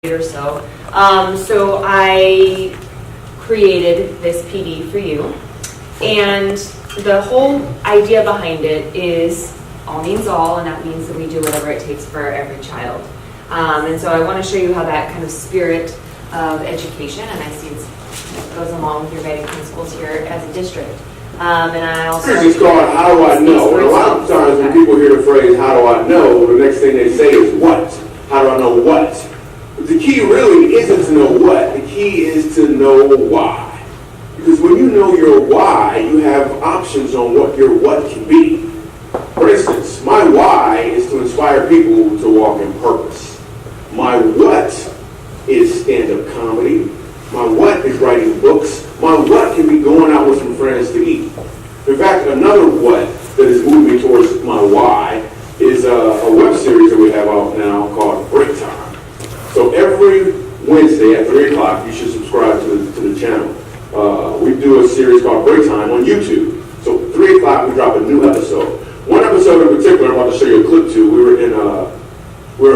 or so. So I created this PD for you, and the whole idea behind it is all means all, and that means that we do whatever it takes for every child. And so I want to show you how that kind of spirit of education, and I see it goes along with your guiding principles here as a district. And I also It's called How Do I Know? And a lot of times when people hear the phrase How do I know, the next thing they say is what? How do I know what? But the key really isn't to know what, the key is to know why. Because when you know your why, you have options on what your what can be. For instance, my why is to inspire people to walk in purpose. My what is stand-up comedy. My what is writing books. My what can be going out with some friends to eat. In fact, another what that is moving me towards my why is a web series that we have out now called Break Time. So every Wednesday at 3 o'clock, you should subscribe to the channel. We do a series called Break Time on YouTube. So 3 o'clock, we drop a new episode. One episode in particular, I'm about to show you a clip to. We were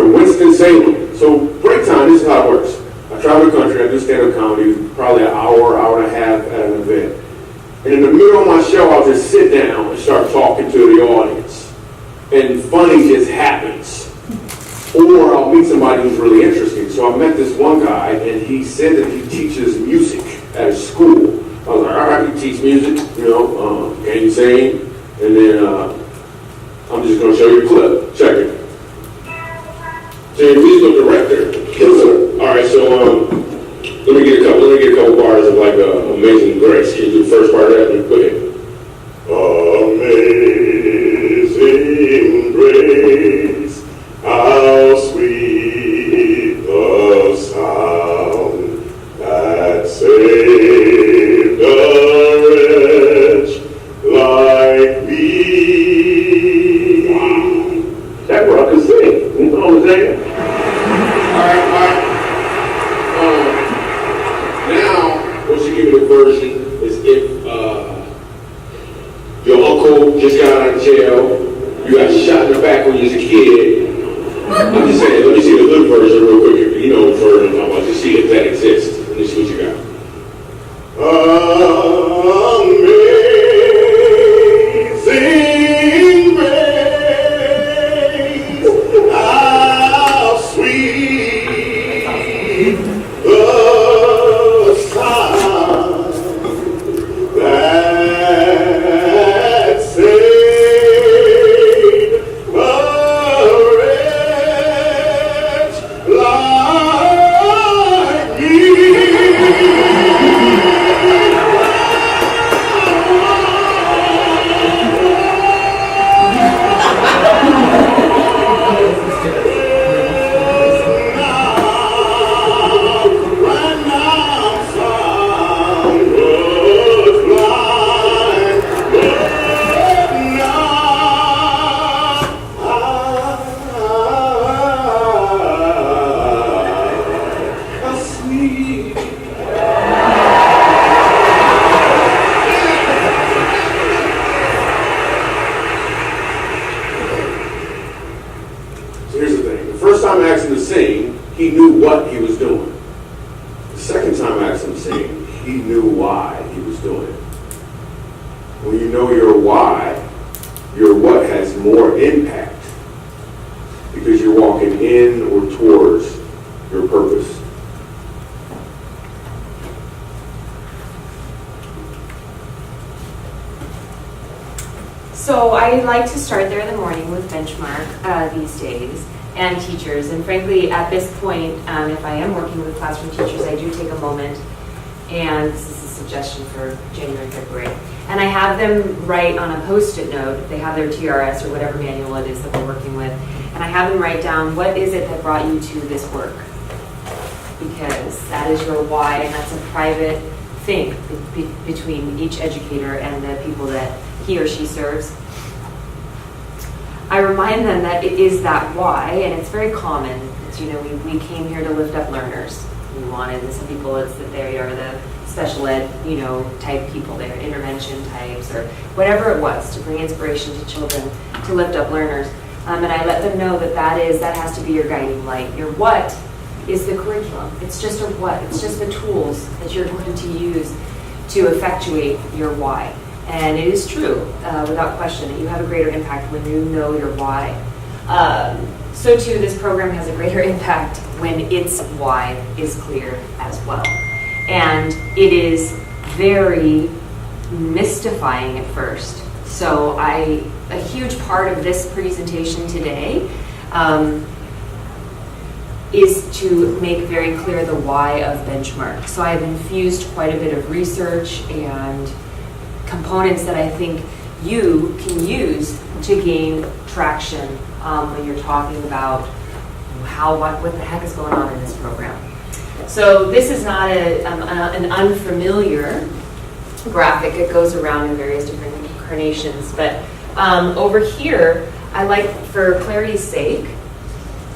in Winston-Salem. So Break Time, this is how it works. I travel the country, I do stand-up comedy, probably an hour and a half at an event. And in the middle of my show, I'll just sit down and start talking to the audience. And funny just happens. Or I'll meet somebody who's really interesting. So I met this one guy, and he said that he teaches music at his school. I was like, all right, you teach music, can you sing? And then I'm just going to show you a clip. Check it. So you're a musical director. All right, so let me get a couple bars of like Amazing Grace. Can you do the first part of that? Go ahead. Amazing grace, how sweet the sound that saved a wretch like me. Wow. That bro can sing. You know what I'm saying? All right. Now, once you give it a version, is if your uncle just got out of jail, you got shot in the back when you was a kid. I'm just saying, let me see the good version real quick. You know the version I'm talking about. Just see if that exists. Let me see what you got. Amazing grace, how sweet the sound that saved a wretch like me. So here's the thing. The first time I asked him to sing, he knew what he was doing. The second time I asked him to sing, he knew why he was doing it. When you know your why, your what has more impact because you're walking in or towards your purpose. So I like to start there in the morning with Benchmark these days and teachers. And frankly, at this point, if I am working with classroom teachers, I do take a moment, and this is a suggestion for January, February, and I have them write on a Post-it note, if they have their TRS or whatever manual it is that we're working with, and I have them write down, what is it that brought you to this work? Because that is your why, and that's a private thing between each educator and the people that he or she serves. I remind them that it is that why, and it's very common. It's, we came here to lift up learners. We wanted, some people, it's that they are the special ed, type people, they're intervention types, or whatever it was, to bring inspiration to children, to lift up learners. And I let them know that that has to be your guiding light. Your what is the curriculum. It's just a what. It's just the tools that you're going to use to effectuate your why. And it is true, without question, that you have a greater impact when you know your why. So too, this program has a greater impact when its why is clear as well. And it is very mystifying at first. So a huge part of this presentation today is to make very clear the why of Benchmark. So I've infused quite a bit of research and components that I think you can use to gain traction when you're talking about what the heck is going on in this program. So this is not an unfamiliar graphic. It goes around in various different incarnations. But over here, I like, for clarity's sake,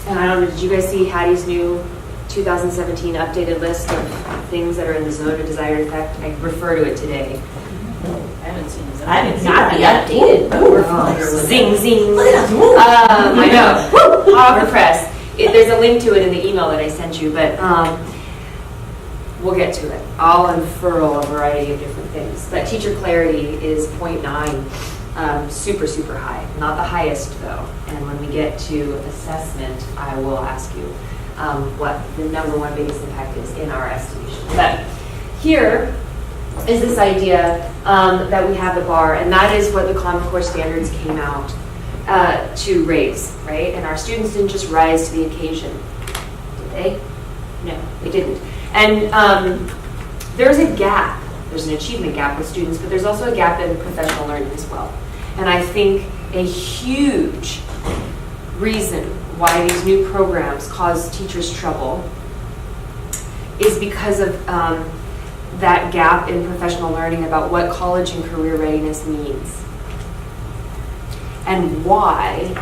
and I don't know, did you guys see Hattie's new 2017 updated list of things that are in the zone of desired effect? I refer to it today. I haven't seen this. I haven't seen the updated. Zing, zing. I know. Woo, hot off the press. There's a link to it in the email that I sent you, but we'll get to it. I'll unfurl a variety of different things. But teacher clarity is 0.9, super, super high. Not the highest, though. And when we get to assessment, I will ask you what the number one biggest impact is in our estimation. But here is this idea that we have the bar, and that is what the Common Core standards came out to raise, right? And our students didn't just rise to the occasion, did they? No, they didn't. And there's a gap. There's an achievement gap with students, but there's also a gap in professional learning as well. And I think a huge reason why these new programs cause teachers trouble is because of that gap in professional learning about what college and career readiness means and why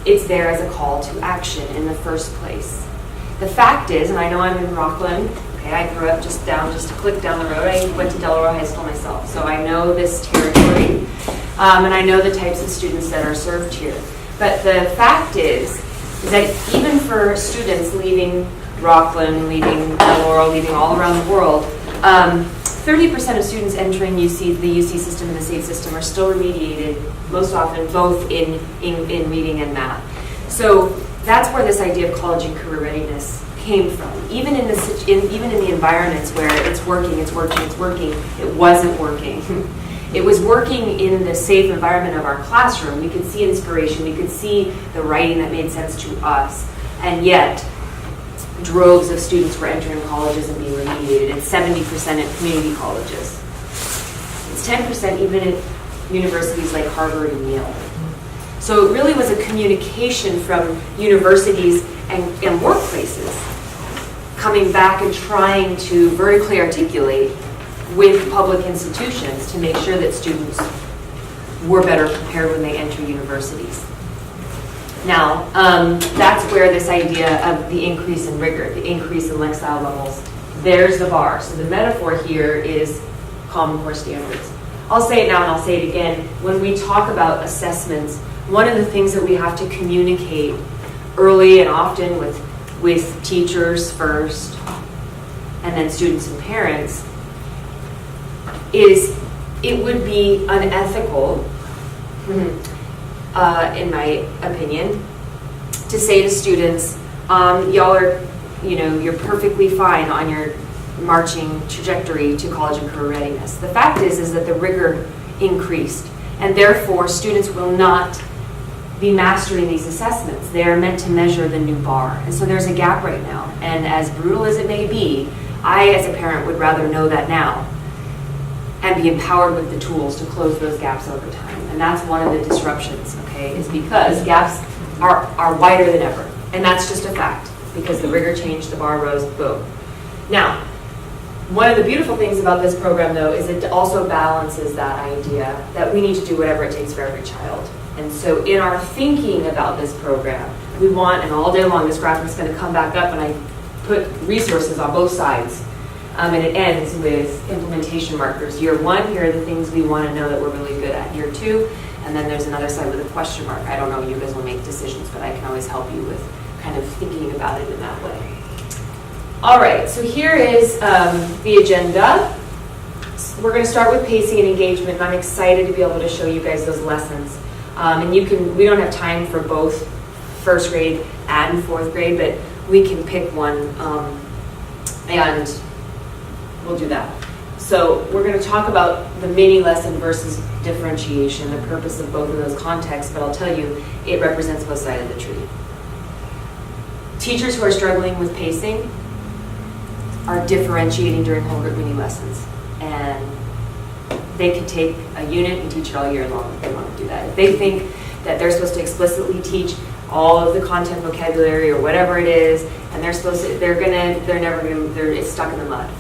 it's there as a call to action in the first place. The fact is, and I know I'm in Rockland, okay, I grew up just a click down the road. I went to Delaware High School myself, so I know this territory, and I know the types of students that are served here. But the fact is that even for students leaving Rockland, leaving Delaware, leaving all around the world, 30% of students entering the UC system and the state system are still remediated, most often both in reading and math. So that's where this idea of college and career readiness came from. Even in the environments where it's working, it wasn't working. It was working in the safe environment of our classroom. We could see inspiration, we could see the writing that made sense to us, and yet droves of students were entering colleges and being remediated. It's 70% at community colleges. It's 10% even at universities like Harvard and Yale. So it really was a communication from universities and workplaces coming back and trying to vertically articulate with public institutions to make sure that students were better prepared when they enter universities. Now, that's where this idea of the increase in rigor, the increase in Lexile levels, there's the bar. So the metaphor here is Common Core standards. I'll say it now and I'll say it again. When we talk about assessments, one of the things that we have to communicate early and often with teachers first, and then students and parents, is it would be unethical, in my opinion, to say to students, y'all are, you're perfectly fine on your marching trajectory to college and career readiness. The fact is that the rigor increased, and therefore students will not be mastering these assessments. They are meant to measure the new bar. And so there's a gap right now. And as brutal as it may be, I as a parent would rather know that now and be empowered with the tools to close those gaps over time. And that's one of the disruptions, okay, is because gaps are wider than ever. And that's just a fact, because the rigor changed, the bar rose, boom. Now, one of the beautiful things about this program, though, is it also balances that idea that we need to do whatever it takes for every child. And so in our thinking about this program, we want, and all day long this graphic is going to come back up and I put resources on both sides. And it ends with implementation markers. Year 1, here are the things we want to know that we're really good at. Year 2, and then there's another side with a question mark. I don't know, you guys will make decisions, but I can always help you with kind of thinking about it in that way. All right, so here is the agenda. We're going to start with pacing and engagement, and I'm excited to be able to show you guys those lessons. And we don't have time for both first grade and fourth grade, but we can pick one, and we'll do that. So we're going to talk about the mini lesson versus differentiation, the purpose of both of those contexts, but I'll tell you, it represents both sides of the tree. Teachers who are struggling with pacing are differentiating during whole group mini lessons. And they can take a unit and teach it all year long if they want to do that. If they think that they're supposed to explicitly teach all of the content vocabulary or whatever it is, and it's stuck in the mud.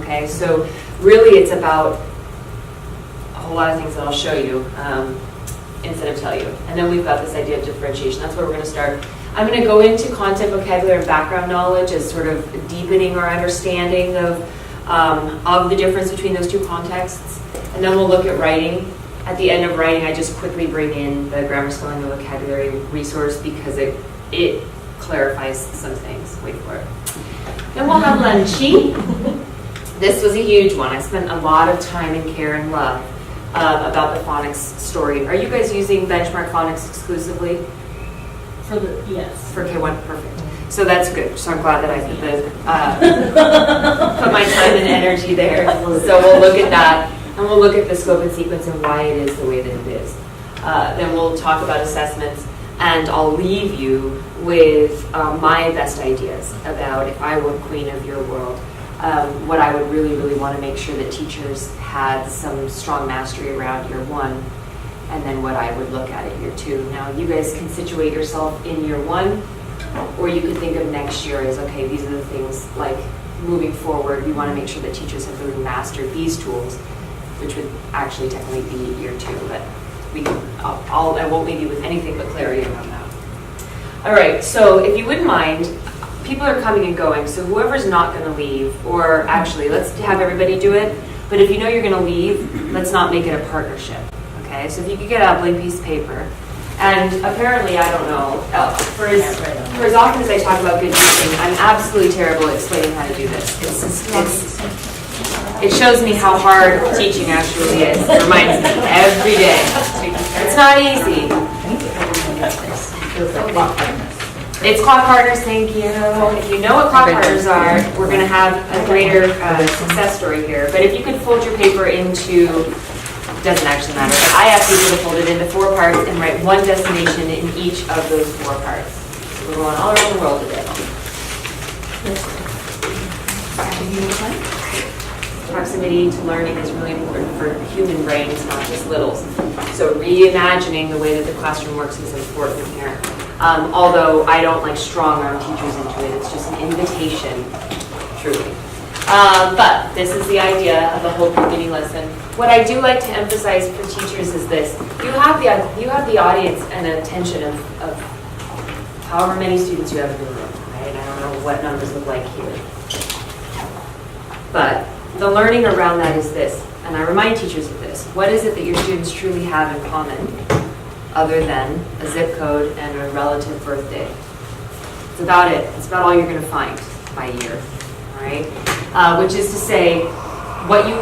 Okay, so really it's about a whole lot of things that I'll show you instead of tell you. And then we've got this idea of differentiation. That's where we're going to start. I'm going to go into content vocabulary and background knowledge as sort of deepening our understanding of the difference between those two contexts. And then we'll look at writing. At the end of writing, I just quickly bring in the grammar, spelling, and vocabulary resource because it clarifies some things. Wait for it. Then we'll have lunchy. This was a huge one. I spent a lot of time and care and love about the phonics story. Are you guys using Benchmark Phonics exclusively? Yes. For K1, perfect. So that's good. So I'm glad that I put my time and energy there. So we'll look at that, and we'll look at the scope and sequence and why it is the way that it is. Then we'll talk about assessments, and I'll leave you with my best ideas about if I were queen of your world, what I would really, really want to make sure that teachers had some strong mastery around year one, and then what I would look at year two. Now, you guys can situate yourself in year one, or you could think of next year as, okay, these are the things, like, moving forward, we want to make sure that teachers have really mastered these tools, which would actually technically be year two, but I won't leave you with anything but clarity around that. All right, so if you wouldn't mind, people are coming and going, so whoever's not going to leave, or actually, let's have everybody do it, but if you know you're going to leave, let's not make it a partnership. Okay, so if you could get out a blank piece of paper, and apparently, I don't know, for as often as I talk about good teaching, I'm absolutely terrible at explaining how to do this. It shows me how hard teaching actually is. It reminds me every day. It's not easy. It's clock partners, thank you. If you know what clock partners are, we're going to have a greater success story here. But if you could fold your paper into, doesn't actually matter, but I ask people to fold it into 4 parts and write one destination in each of those 4 parts. So we're going all around the world today. Proximity to learning is really important for human brains, not just littles. So reimagining the way that the classroom works is important here. Although I don't like strong arm teachers into it, it's just an invitation, truly. But this is the idea of the whole mini lesson. What I do like to emphasize for teachers is this: you have the audience and attention of however many students you have in the room, right? I don't know what numbers look like here, but the learning around that is this, and I remind teachers of this: what is it that your students truly have in common, other than a zip code and a relative birthday? It's about it. It's about all you're going to find by year, all right? Which is to say, what you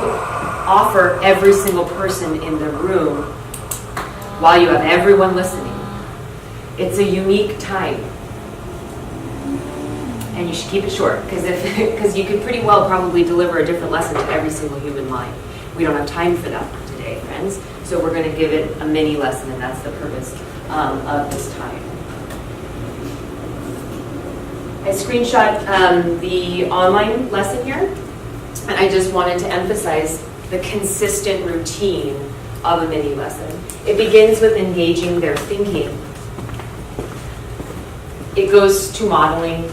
offer every single person in the room while you have everyone listening. It's a unique time. And you should keep it short, because you could pretty well probably deliver a different lesson to every single human mind. We don't have time for that today, friends. So we're going to give it a mini lesson, and that's the purpose of this time. I screenshot the online lesson here, and I just wanted to emphasize the consistent routine of a mini lesson. It begins with engaging their thinking. It goes to modeling.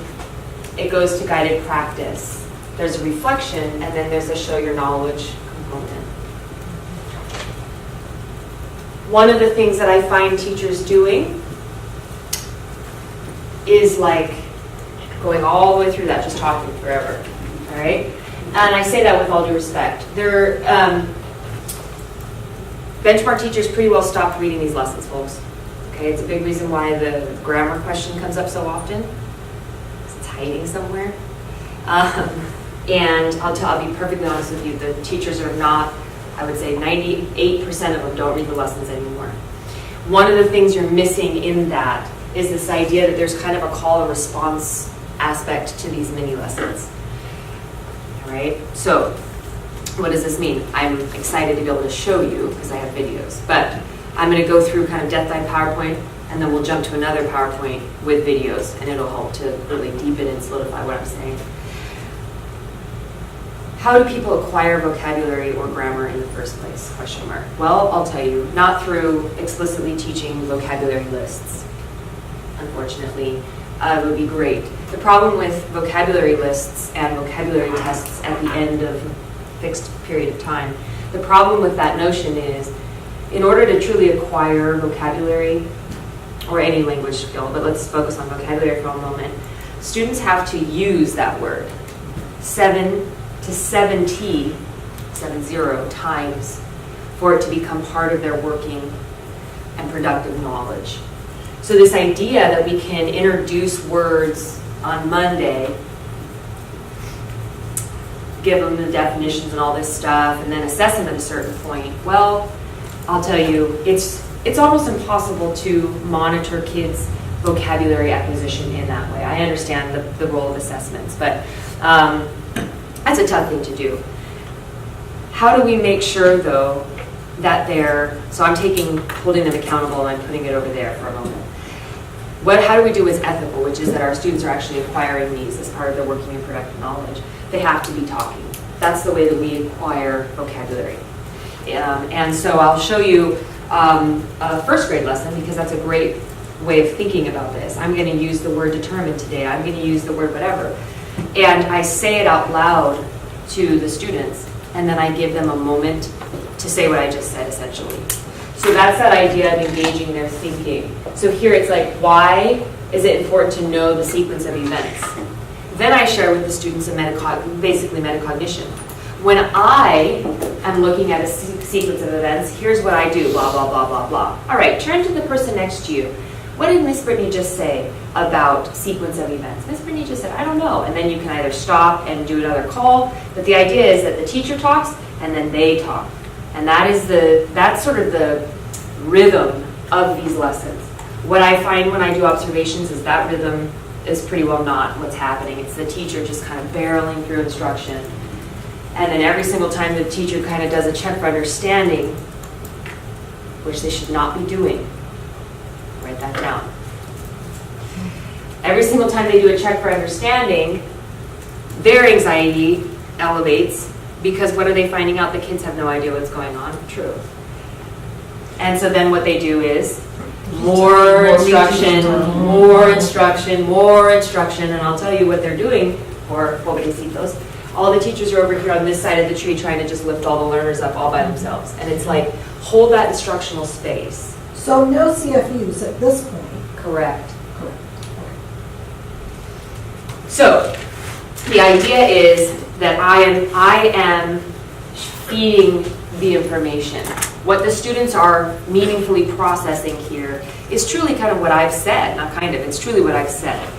It goes to guided practice. There's a reflection, and then there's a show your knowledge component. One of the things that I find teachers doing is like going all the way through that, just talking forever, all right? And I say that with all due respect. Benchmark teachers pretty well stopped reading these lessons, folks. Okay, it's a big reason why the grammar question comes up so often. It's hiding somewhere. And I'll be perfectly honest with you, the teachers are not, I would say 98% of them don't read the lessons anymore. One of the things you're missing in that is this idea that there's kind of a call and response aspect to these mini lessons. All right, so what does this mean? I'm excited to be able to show you because I have videos, but I'm going to go through kind of Death by PowerPoint, and then we'll jump to another PowerPoint with videos, and it'll help to really deepen and solidify what I'm saying. How do people acquire vocabulary or grammar in the first place? Question mark. Well, I'll tell you, not through explicitly teaching vocabulary lists. Unfortunately, it would be great. The problem with vocabulary lists and vocabulary tests at the end of a fixed period of time, the problem with that notion is, in order to truly acquire vocabulary or any language skill, but let's focus on vocabulary for a moment, students have to use that word 7 to 70 times for it to become part of their working and productive knowledge. So this idea that we can introduce words on Monday, give them the definitions and all this stuff, and then assess them at a certain point, well, I'll tell you, it's almost impossible to monitor kids' vocabulary acquisition in that way. I understand the role of assessments, but that's a tough thing to do. How do we make sure, though, that so I'm holding them accountable and I'm putting it over there for a moment. How do we do what's ethical, which is that our students are actually acquiring these as part of their working and productive knowledge? They have to be talking. That's the way that we acquire vocabulary. And so I'll show you a first grade lesson because that's a great way of thinking about this. I'm going to use the word determined today. I'm going to use the word whatever. And I say it out loud to the students, and then I give them a moment to say what I just said, essentially. So that's that idea of engaging their thinking. So here it's like, why is it important to know the sequence of events? Then I share with the students basically metacognition. When I am looking at a sequence of events, here's what I do, blah, blah, blah, blah, blah. All right, turn to the person next to you. What did Miss Brittany just say about sequence of events? Miss Brittany just said, I don't know. And then you can either stop and do another call. But the idea is that the teacher talks and then they talk. And that's sort of the rhythm of these lessons. What I find when I do observations is that rhythm is pretty well not what's happening. It's the teacher just kind of barreling through instruction. And then every single time the teacher kind of does a check for understanding, which they should not be doing. Write that down. Every single time they do a check for understanding, their anxiety elevates because what are they finding out? The kids have no idea what's going on. True. And so then what they do is more instruction, and I'll tell you what they're doing, or pobrecitos. All the teachers are over here on this side of the tree trying to just lift all the learners up all by themselves. And it's like, hold that instructional space. So no CFUs at this point. Correct. So the idea is that I am feeding the information. What the students are meaningfully processing here is truly kind of what I've said, not kind of, it's truly what I've said.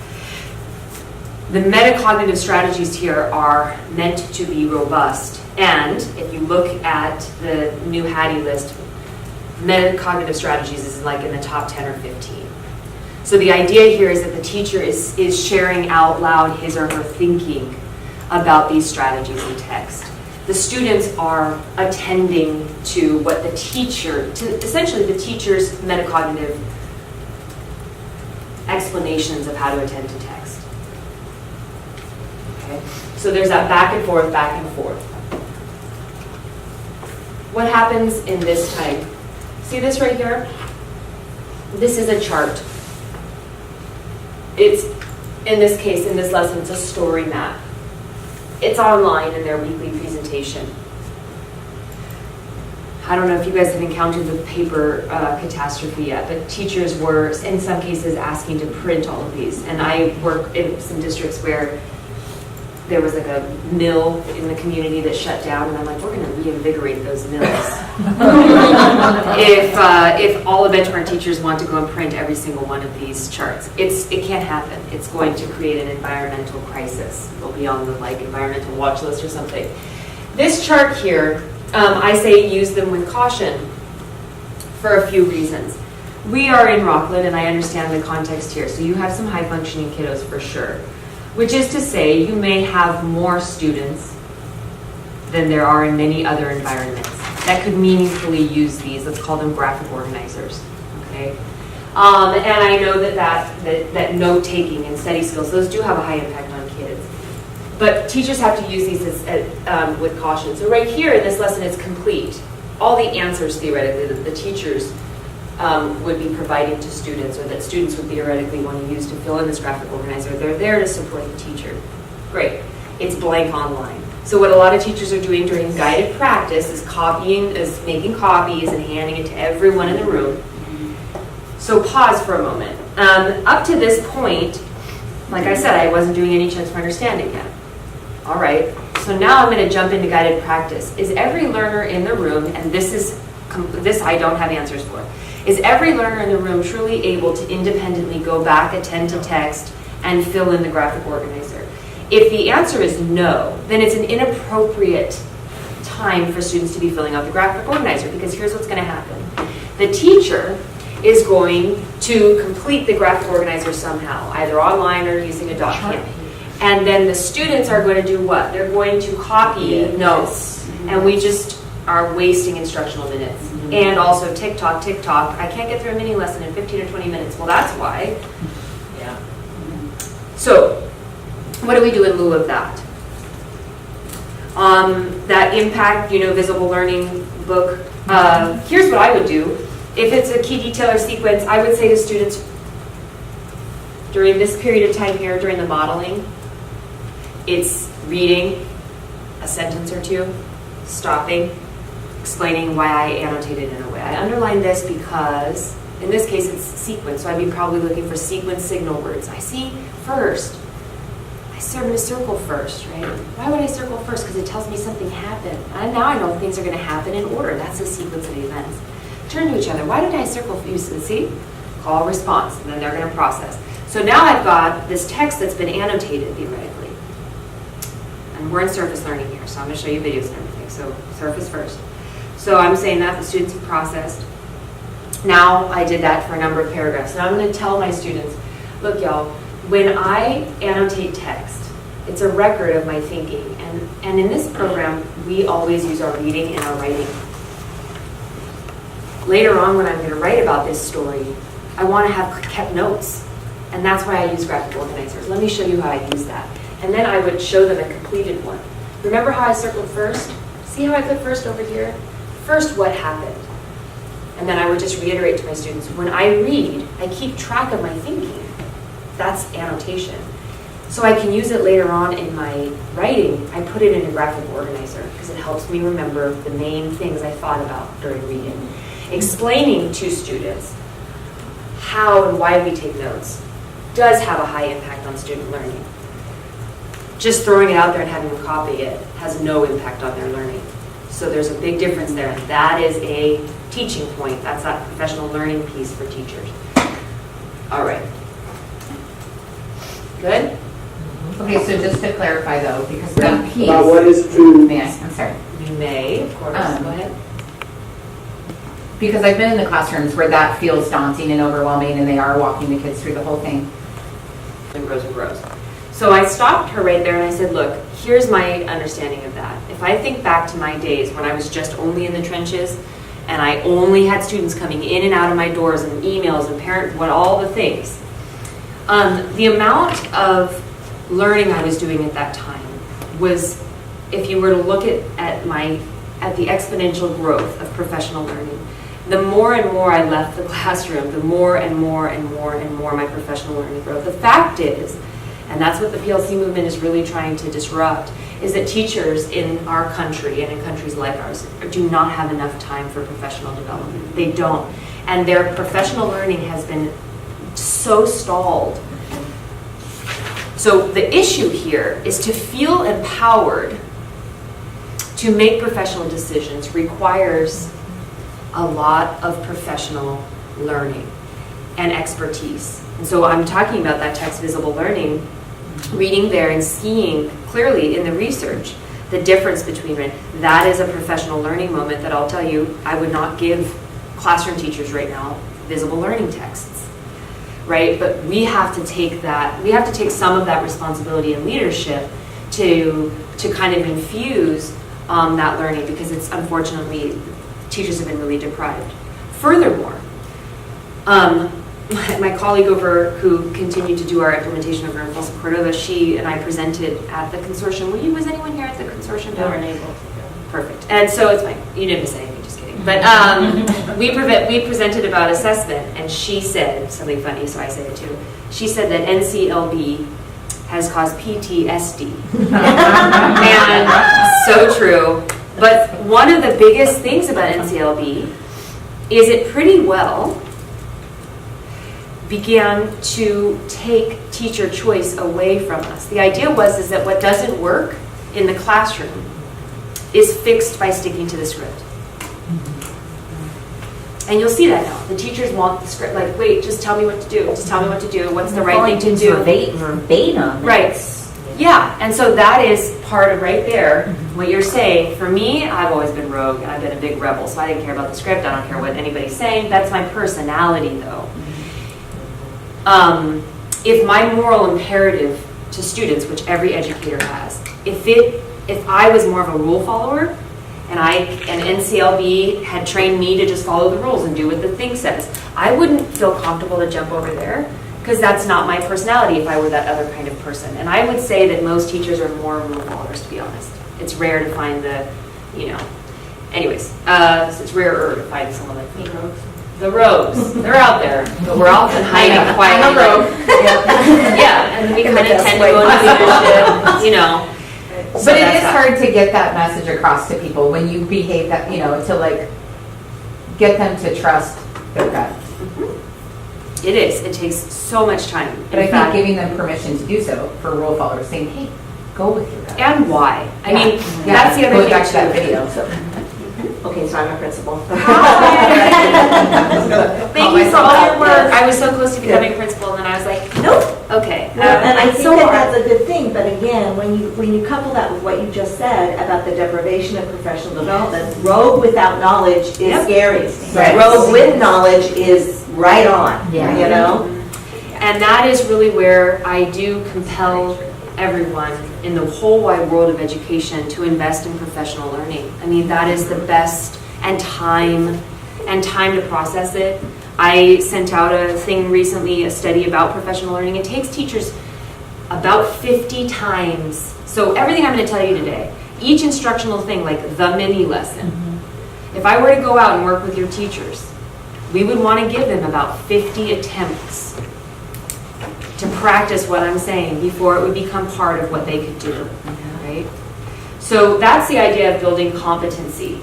The metacognitive strategies here are meant to be robust, and if you look at the new Hattie list, metacognitive strategies is like in the top 10 or 15. So the idea here is that the teacher is sharing out loud his or her thinking about these strategies in text. The students are attending to what the teacher, essentially the teacher's metacognitive explanations of how to attend to text. Okay? So there's that back and forth, back and forth. What happens in this type? See this right here? This is a chart. It's, in this case, in this lesson, it's a story map. It's online in their weekly presentation. I don't know if you guys have encountered the paper catastrophe yet, but teachers were, in some cases, asking to print all of these. And I work in some districts where there was like a mill in the community that shut down, and I'm like, we're gonna reinvigorate those mills. If all the benchmark teachers want to go and print every single one of these charts, it can't happen. It's going to create an environmental crisis. It'll be on the like environmental watch list or something. This chart here, I say use them with caution for a few reasons. We are in Rockland, and I understand the context here, so you have some high-functioning kiddos for sure, which is to say you may have more students than there are in many other environments that could meaningfully use these. Let's call them graphic organizers, okay? And I know that note-taking and study skills, those do have a high impact on kids. But teachers have to use these with caution. So right here in this lesson, it's complete. All the answers, theoretically, that the teachers would be providing to students, or that students would theoretically want to use to fill in this graphic organizer. They're there to support the teacher. Great. It's blank online. So what a lot of teachers are doing during guided practice is making copies and handing it to everyone in the room. So pause for a moment. Up to this point, like I said, I wasn't doing any checks for understanding yet. All right. So now I'm going to jump into guided practice. Is every learner in the room, and this I don't have answers for, is every learner in the room truly able to independently go back, attend to text, and fill in the graphic organizer? If the answer is no, then it's an inappropriate time for students to be filling out the graphic organizer, because here's what's going to happen. The teacher is going to complete the graphic organizer somehow, either online or using a document. And then the students are going to do what? They're going to copy notes. And we just are wasting instructional minutes. And also TikTok. I can't get through a mini lesson in 15 or 20 minutes. Well, that's why. Yeah. So, what do we do in lieu of that? That impact, visible learning book. Here's what I would do. If it's a key detail or sequence, I would say to students, during this period of time here, during the modeling, it's reading a sentence or two, stopping, explaining why I annotated in a way. I underlined this because, in this case, it's sequence, so I'd be probably looking for sequence signal words. I see first. I'm going to circle first, right? Why would I circle first? Because it tells me something happened. And now I know things are going to happen in order. That's a sequence of events. Turn to each other. Why did I circle? You see? Call response, and then they're going to process. So now I've got this text that's been annotated theoretically. And we're in surface learning here, so I'm going to show you videos and everything. So surface first. So I'm saying that the students have processed. Now I did that for a number of paragraphs. Now I'm going to tell my students, look, y'all, when I annotate text, it's a record of my thinking. And in this program, we always use our reading and our writing. Later on, when I'm going to write about this story, I want to have kept notes. And that's why I use graphic organizers. Let me show you how I use that. And then I would show them a completed one. Remember how I circled first? See how I put first over here? First, what happened? And then I would just reiterate to my students, when I read, I keep track of my thinking. That's annotation. So I can use it later on in my writing. I put it in a graphic organizer because it helps me remember the main things I thought about during reading. Explaining to students how and why we take notes does have a high impact on student learning. Just throwing it out there and having them copy it has no impact on their learning. So there's a big difference there. That is a teaching point. That's that professional learning piece for teachers. All right. Good? Okay, so just to clarify though, because that piece. About what is true. May I? I'm sorry. You may, of course. Go ahead. Because I've been in the classrooms where that feels daunting and overwhelming, and they are walking the kids through the whole thing. And grows. So I stopped her right there and I said, look, here's my understanding of that. If I think back to my days when I was just only in the trenches and I only had students coming in and out of my doors and emails and parent, all the things, the amount of learning I was doing at that time was, if you were to look at the exponential growth of professional learning, the more and more I left the classroom, the more and more and more and more my professional learning growth. The fact is, and that's what the PLC movement is really trying to disrupt, is that teachers in our country and in countries like ours do not have enough time for professional development. They don't. And their professional learning has been so stalled So the issue here is to feel empowered to make professional decisions requires a lot of professional learning and expertise. And so I'm talking about that text visible learning, reading there and seeing clearly in the research the difference between it. That is a professional learning moment that I'll tell you, I would not give classroom teachers right now visible learning texts, right? But we have to take that, we have to take some of that responsibility and leadership to kind of infuse that learning, because it's unfortunately, teachers have been really deprived. Furthermore, my colleague over who continued to do our implementation over in Folsom Cordova, she and I presented at the consortium. Was anyone here at the consortium? They weren't able to go. Perfect. And so it's fine. You didn't miss anything, just kidding. But we presented about assessment, and she said something funny, so I say it too. She said that NCLB has caused PTSD. And so true. But one of the biggest things about NCLB is it pretty well began to take teacher choice away from us. The idea is that what doesn't work in the classroom is fixed by sticking to the script. And you'll see that now. The teachers want the script, like, wait, just tell me what to do. Just tell me what to do. What's the right thing to do? Verbatim. Right. Yeah, and so that is part of right there, what you're saying. For me, I've always been rogue, and I've been a big rebel, so I didn't care about the script. I don't care what anybody's saying. That's my personality, though. If my moral imperative to students, which every educator has, if I was more of a rule follower, and NCLB had trained me to just follow the rules and do what the thing says, I wouldn't feel comfortable to jump over there, because that's not my personality if I were that other kind of person. And I would say that most teachers are more rule followers, to be honest. It's rare to find anyways, so it's rarer to find someone like me. The rogues, they're out there, but we're often hiding quietly. I'm a rogue. Yeah, and we kind of tend to go into leadership, So But it that's is that. hard to get that message across to people when you behave that, to like get them to trust their gut. It is. It takes so much time. But In I fact, think giving them permission to do so for rule followers, saying, hey, go with your gut. and why? I mean, Yeah, that's the other going thing back to that too. video. Okay, so I'm a principal. Thank you for all your work. I was so close to becoming principal, and then I was like, nope. Okay. Well, and I think so that hard. that's a good thing, but again, when you couple that with what you just said about the deprivation of professional development, rogue without knowledge is Yep. scary. Right. Rogue with knowledge is right on, Yeah. you know? And that is really where I do compel everyone in the whole wide world of education to invest in professional learning. I mean, that is the best, and time to process it. I sent out a thing recently, a study about professional learning. It takes teachers about 50 times. So everything I'm going to tell you today, each instructional thing, like the mini lesson, if I were to go out and work with your teachers, we would want to give them about 50 attempts to practice what I'm saying before it would become part of what they could do, right? So that's the idea of building competency,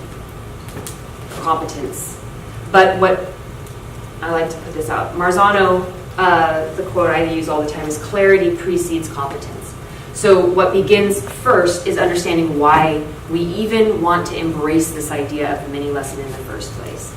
competence. But what, I like to put this out, Marzano, the quote I use all the time is clarity precedes competence. So what begins first is understanding why we even want to embrace this idea of the mini lesson in the first place.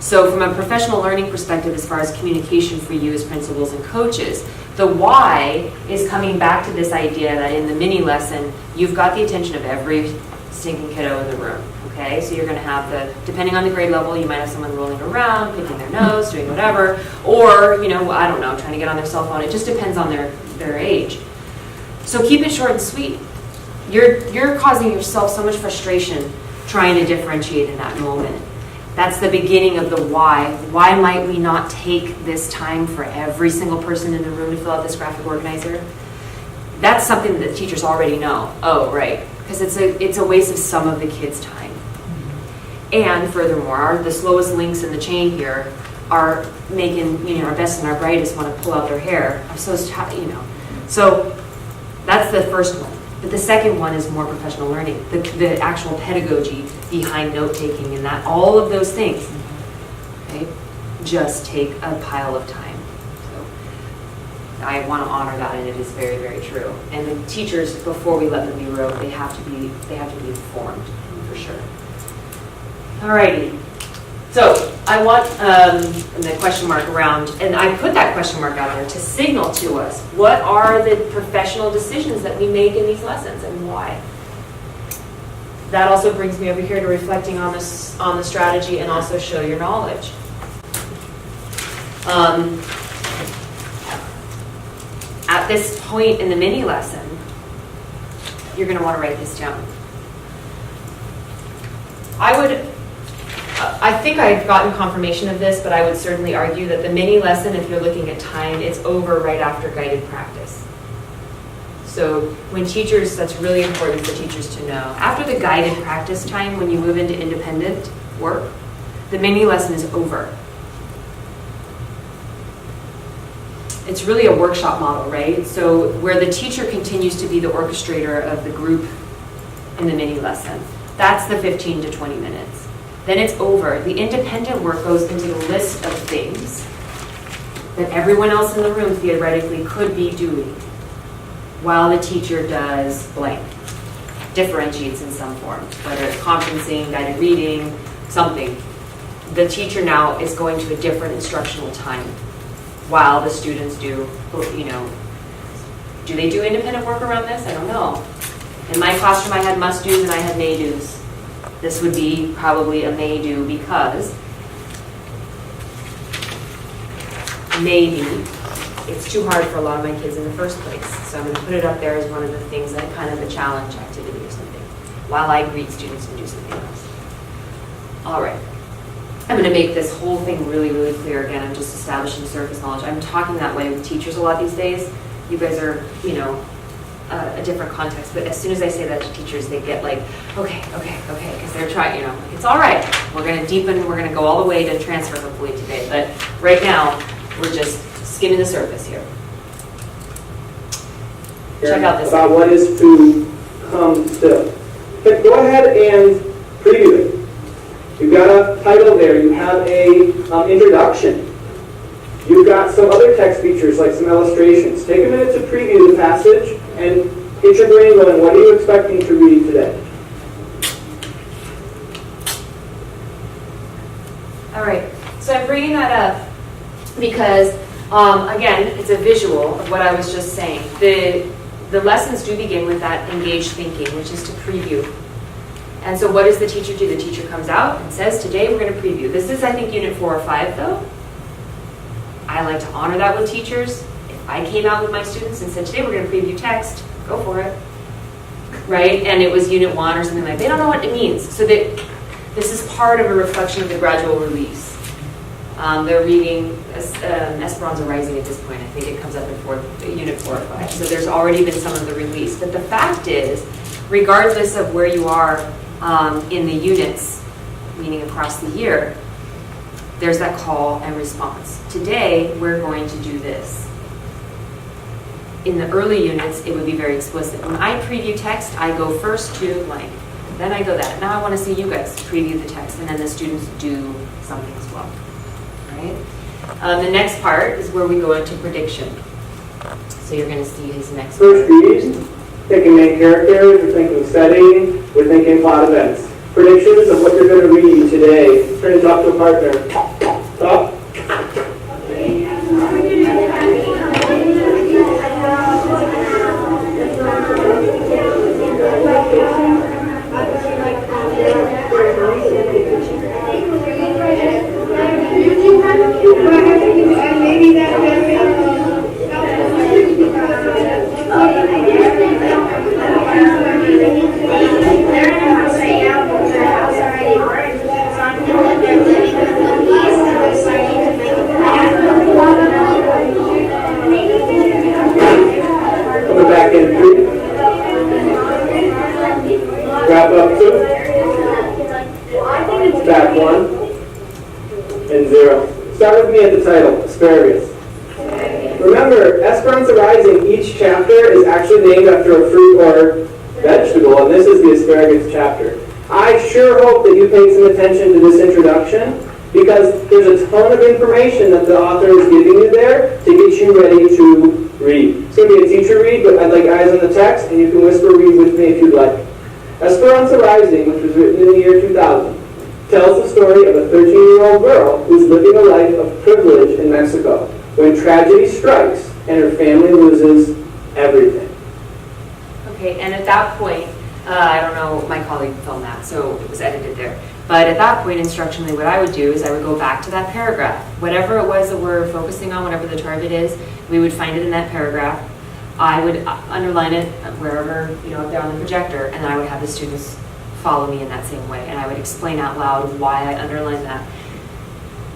So from a professional learning perspective, as far as communication for you as principals and coaches, the why is coming back to this idea that in the mini lesson, you've got the attention of every stinking kiddo in the room, okay? So you're gonna have depending on the grade level, you might have someone rolling around, picking their nose, doing whatever, or, I don't know, trying to get on their cell phone. It just depends on their age. So keep it short and sweet. You're causing yourself so much frustration trying to differentiate in that moment. That's the beginning of the why. Why might we not take this time for every single person in the room to fill out this graphic organizer? That's something that teachers already know. Oh, right. Because it's a waste of some of the kids' time. And furthermore, the slowest links in the chain here are making, our best and our brightest want to pull out their hair. I'm so, So that's the first one. But the second one is more professional learning, the actual pedagogy behind note-taking and that, all of those things, okay, just take a pile of time. So I want to honor that, and it is very, very true. And the teachers, before we let them be rogue, they have to be informed, for sure. Alrighty. So I want the question mark around, and I put that question mark out there to signal to us, what are the professional decisions that we make in these lessons and why? That also brings me over here to reflecting on this, on the strategy, and also show your knowledge. At this point in the mini lesson, you're going to want to write this down. I think I've gotten confirmation of this, but I would certainly argue that the mini lesson, if you're looking at time, it's over right after guided practice. So when teachers, that's really important for teachers to know. After the guided practice time, when you move into independent work, the mini lesson is over. It's really a workshop model, right? So where the teacher continues to be the orchestrator of the group in the mini lesson. That's the 15 to 20 minutes. Then it's over. The independent work goes into the list of things that everyone else in the room theoretically could be doing while the teacher does blank, differentiates in some form, whether it's conferencing, guided reading, something. The teacher now is going to a different instructional time while the students do, you know, do they do independent work around this? I don't know. In my classroom, I had must-dos and I had may-dos. This would be probably a may-do because maybe it's too hard for a lot of my kids in the first place. So I'm going to put it up there as one of the things that kind of a challenge activity or something while I greet students and do something else. All right. I'm going to make this whole thing really, really clear. Again, I'm just establishing surface knowledge. I'm talking that way with teachers a lot these days. You guys are, you know, a different context. But as soon as I say that to teachers, they get like, okay, because they're trying, you know, it's all right. We're going to deepen, we're going to go all the way to transfer hopefully today. But right now, we're just skimming the surface here. Check out this. About what is to come still. Okay, go ahead and preview it. You've got a title there. You have a introduction. You've got some other text features like some illustrations. Take a minute to preview the passage and get your brain going. What are you expecting to read today? All right, so I'm bringing that up because, again, it's a visual of what I was just saying. The lessons do begin with that engaged thinking, which is to preview. And so what does the teacher do? The teacher comes out and says, today we're going to preview. This is, I think, Unit 4 or 5, though. I like to honor that with teachers. If I came out with my students and said, today we're going to preview text, go for it. Right? And it was Unit 1 or something like that. They don't know what it means. So that this is part of a reflection of the gradual release. They're reading Esperanza Rising at this point. I think it comes up in Unit 4 or 5. So there's already been some of the release. But the fact is, regardless of where you are in the units, meaning across the year, there's that call and response. Today, we're going to do this. In the early units, it would be very explicit. When I preview text, I go first to blank. Then I go that. Now I want to see you guys preview the text, and then the students do something as well. Right? The next part is where we go into prediction. So you're going to see his next First part. read, thinking main characters, we're thinking setting, we're thinking plot events. Predictions of what you're going to read today. Turn and talk to a partner. Talk. Coming back in 3. Wrap up 2. Back 1. And 0. Start with me at the title, Asparagus. Remember, Esperanza Rising, each chapter is actually named after a fruit or vegetable, and this is the asparagus chapter. I sure hope that you paid some attention to this introduction, because there's a ton of information that the author is giving you there to get you ready to read. It's going to be a teacher read, but I'd like eyes on the text, and you can whisper read with me if you'd like. Esperanza Rising, which was written in the year 2000, tells the story of a 13-year-old girl who's living a life of privilege in Mexico when tragedy strikes and her family loses everything. Okay, and at that point, I don't know, my colleague filmed that, so it was edited there. But at that point, instructionally, what I would do is I would go back to that paragraph. Whatever it was that we're focusing on, whatever the target is, we would find it in that paragraph. I would underline it wherever, up there on the projector, and then I would have the students follow me in that same way. And I would explain out loud why I underlined that.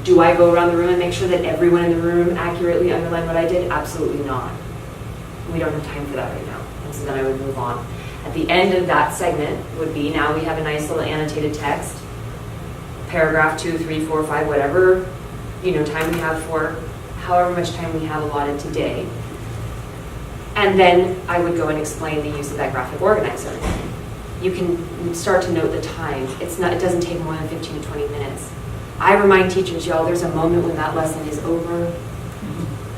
Do I go around the room and make sure that everyone in the room accurately underlined what I did? Absolutely not. We don't have time for that right now. And so then I would move on. At the end of that segment would be, now we have a nice little annotated text, paragraph 2, 3, 4, 5, whatever, time we have for, however much time we have allotted today. And then I would go and explain the use of that graphic organizer. You can start to note the time. It doesn't take more than 15 to 20 minutes. I remind teachers, y'all, there's a moment when that lesson is over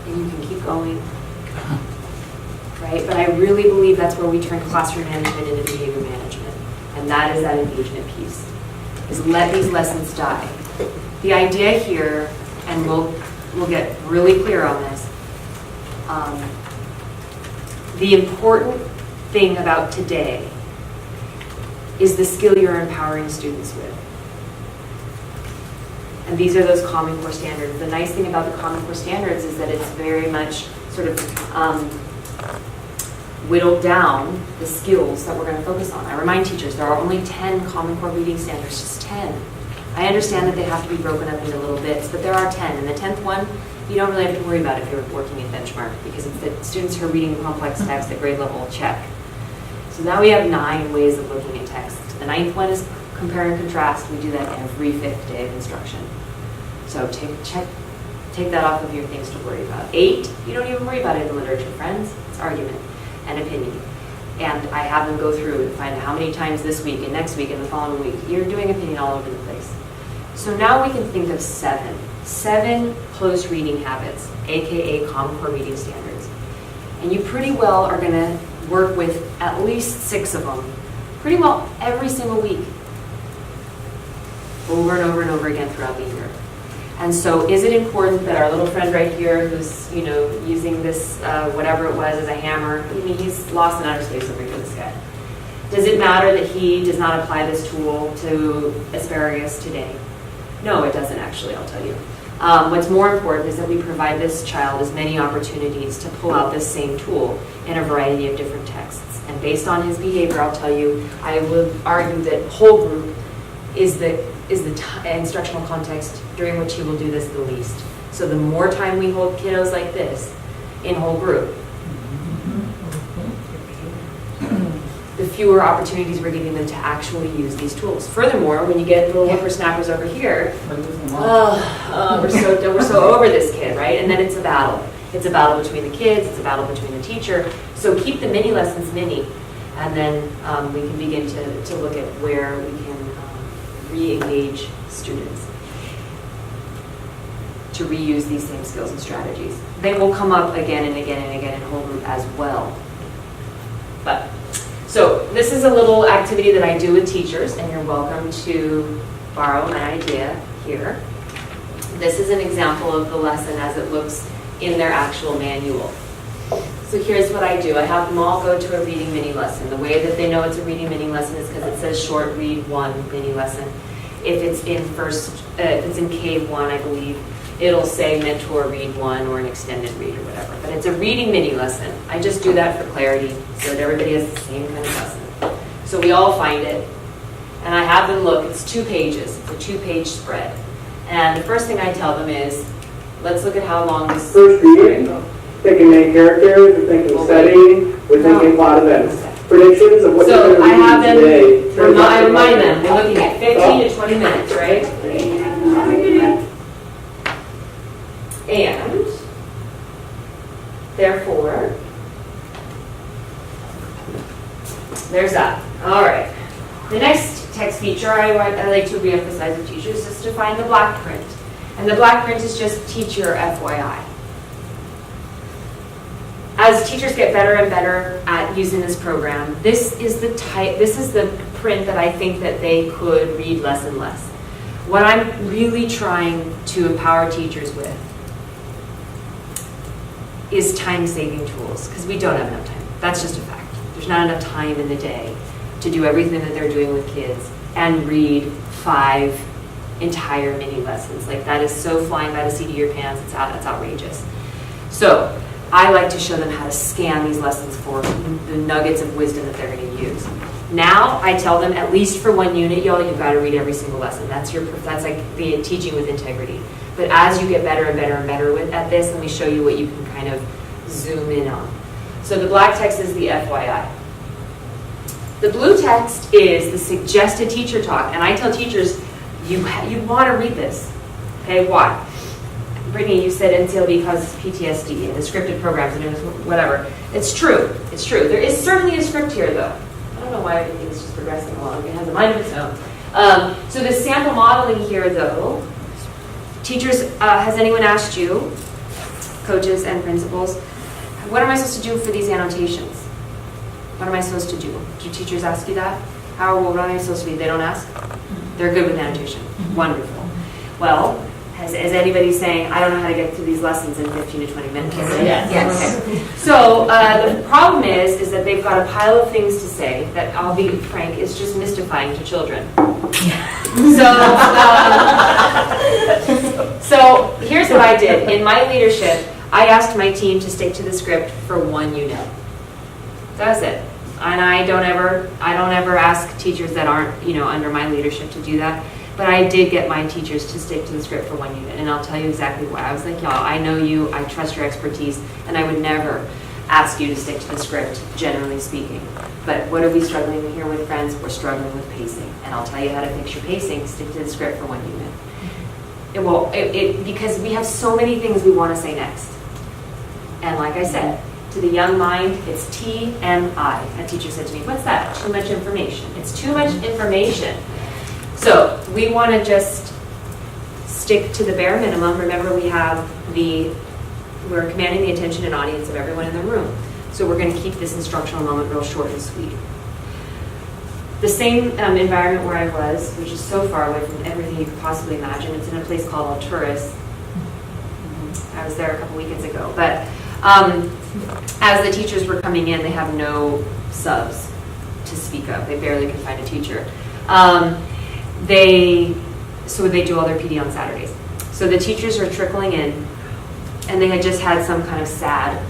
and you can keep going. Right? But I really believe that's where we turn classroom management into behavior management. And that is that engagement piece, is let these lessons die. The idea here, and we'll get really clear on this, the important thing about today is the skill you're empowering students with. And these are those Common Core standards. The nice thing about the Common Core standards is that it's very much sort of whittled down the skills that we're going to focus on. I remind teachers there are only 10 Common Core reading standards, just 10. I understand that they have to be broken up into little bits, but there are 10. And the 10th one, you don't really have to worry about if you're working in benchmark, because it's the students who are reading complex text at grade level, check. So now we have 9 ways of looking at text. The 9th one is compare and contrast. We do that every 5th day of instruction. So take that off of your things to worry about. 8, you don't even worry about it in literature, friends. It's argument and opinion. And I have them go through and find out how many times this week and next week and the following week. You're doing opinion all over the place. So now we can think of 7 closed reading habits, AKA Common Core reading standards. And you pretty well are going to work with at least 6 of them, pretty well every single week, over and over and over again throughout the year. And so is it important that our little friend right here who's, using this, whatever it was, as a hammer, he's lost in outer space over here, this guy. Does it matter that he does not apply this tool to asparagus today? No, it doesn't actually, I'll tell you. What's more important is that we provide this child as many opportunities to pull out this same tool in a variety of different texts. And based on his behavior, I'll tell you, I would argue that whole group is the instructional context during which he will do this the least. So the more time we hold kiddos like this in whole group, the fewer opportunities we're giving them to actually use these tools. Furthermore, when you get little whippersnappers over here, we're so over this kid, right? And then it's a battle. It's a battle between the kids, it's a battle between the teacher. So keep the mini lessons mini, and then we can begin to look at where we can re-engage students to reuse these same skills and strategies. They will come up again and again and again in whole group as well. So this is a little activity that I do with teachers, and you're welcome to borrow my idea here. This is an example of the lesson as it looks in their actual manual. So here's what I do. I have them all go to a reading mini lesson. The way that they know it's a reading mini lesson is because it says short read 1 mini lesson. If it's in K1, I believe, it'll say mentor read 1 or an extended read or whatever. But it's a reading mini lesson. I just do that for clarity so that everybody has the same kind of lesson. So we all find it. And I have them look. It's 2 pages. It's a 2-page spread. And the first thing I tell them is, let's look at how long this First reading, thinking main characters, we're thinking setting, we're thinking plot events. Predictions of what So you're I going have to them, read today. I remind them, we're looking at 15 to 20 minutes, right? And therefore, there's that. All right. The next text feature I like to reemphasize with teachers is to find the black print. And the black print is just teacher FYI. as teachers get better and better at using this program, this is the print that I think that they could read less and less. What I'm really trying to empower teachers with is time-saving tools, because we don't have enough time. That's just a fact. There's not enough time in the day to do everything that they're doing with kids and read 5 entire mini lessons. Like, that is so flying by the seat of your pants, it's outrageous. So I like to show them how to scan these lessons for the nuggets of wisdom that they're going to use. Now I tell them, at least for 1 unit, y'all, you've got to read every single lesson. That's like the teaching with integrity. But as you get better and better and better at this, let me show you what you can kind of zoom in on. So the black text is the FYI. The blue text is the suggested teacher talk, and I tell teachers, you want to read this. Okay, why? Brittany, you said NCLB causes PTSD and the scripted programs and whatever. It's true. It's true. There is certainly a script here, though. I don't know why everything is just progressing along. It has a mind of its own. So the sample modeling here, though, teachers, has anyone asked you, coaches and principals, what am I supposed to do for these annotations? What am I supposed to do? Do teachers ask you that? What am I supposed to be? They don't ask? They're good with annotation. Wonderful. Well, is anybody saying, I don't know how to get through these lessons in 15 to 20 minutes? Yes. Okay. So the problem is that they've got a pile of things to say that, I'll be frank, is just mystifying to children. So here's what I did. In my leadership, I asked my team to stick to the script for 1 unit. That's it. And I don't ever ask teachers that aren't, under my leadership to do that. But I did get my teachers to stick to the script for 1 unit, and I'll tell you exactly why. I was like, y'all, I know you, I trust your expertise, and I would never ask you to stick to the script, generally speaking. But what are we struggling with here with, friends? We're struggling with pacing, and I'll tell you how to fix your pacing. Stick to the script for 1 unit. Because we have so many things we want to say next. And like I said, to the young mind, it's TMI. A teacher said to me, what's that? Too much information. It's too much information. So we want to just stick to the bare minimum. Remember, we're commanding the attention and audience of everyone in the room. So we're going to keep this instructional moment real short and sweet. The same environment where I was, which is so far away from everything you could possibly imagine. It's in a place called Alturas. I was there a couple weekends ago. But as the teachers were coming in, they have no subs to speak of. They barely can find a teacher. They do all their PD on Saturdays. So the teachers are trickling in, and they had just had some kind of sad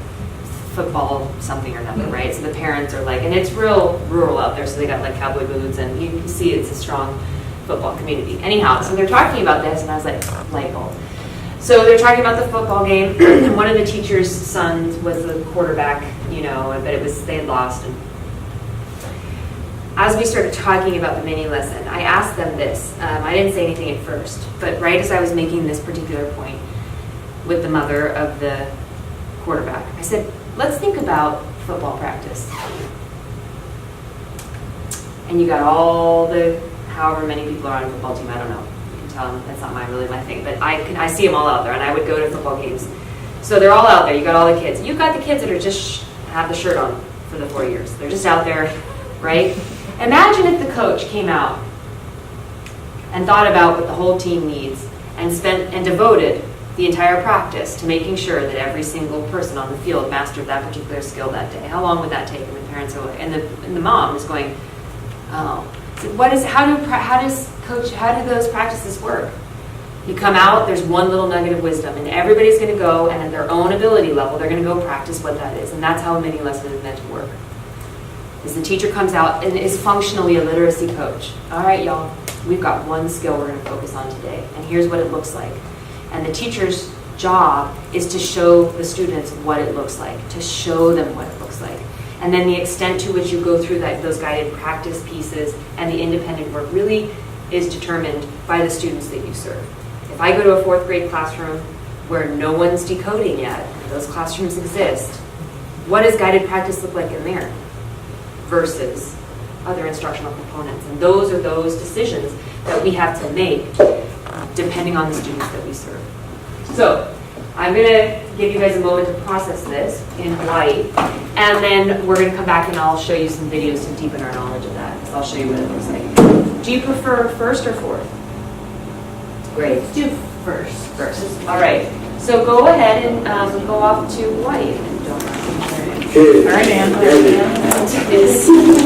football something or another, right? So the parents are like, and it's real rural out there, so they got like cowboy boots, and you can see it's a strong football community. Anyhow, so they're talking about this, and I was like, light bulb. So they're talking about the football game, and one of the teacher's sons was the quarterback, but they had lost. And as we started talking about the mini lesson, I asked them this. I didn't say anything at first, but right as I was making this particular point with the mother of the quarterback, I said, let's think about football practice. And you got all the, however many people are on a football team, I don't know. You can tell them that's not really my thing, but I see them all out there, and I would go to football games. So they're all out there. You got all the kids. You've got the kids that are just have the shirt on for the 4 years. They're just out there, right? Imagine if the coach came out and thought about what the whole team needs and devoted the entire practice to making sure that every single person on the field mastered that particular skill that day. How long would that take? And the parents are like, and the mom is going, oh, so how do those practices work? You come out, there's one little nugget of wisdom, and everybody's going to go, and at their own ability level, they're going to go practice what that is, and that's how a mini lesson is meant to work. Is the teacher comes out and is functionally a literacy coach. All right, y'all, we've got one skill we're going to focus on today, and here's what it looks like. And the teacher's job is to show the students what it looks like, to show them what it looks like. And then the extent to which you go through those guided practice pieces and the independent work really is determined by the students that you serve. If I go to a 4th grade classroom where no one's decoding yet, and those classrooms exist, what does guided practice look like in there versus other instructional components? And those are those decisions that we have to make depending on the students that we serve. So I'm gonna give you guys a moment to process this in white, and then we're gonna come back and I'll show you some videos to deepen our knowledge of that. So I'll show you what it looks like. Do you prefer first or fourth? Great. Let's do first. First. All right. So go ahead and go off to white. And don't Okay. All right, Ann. do this.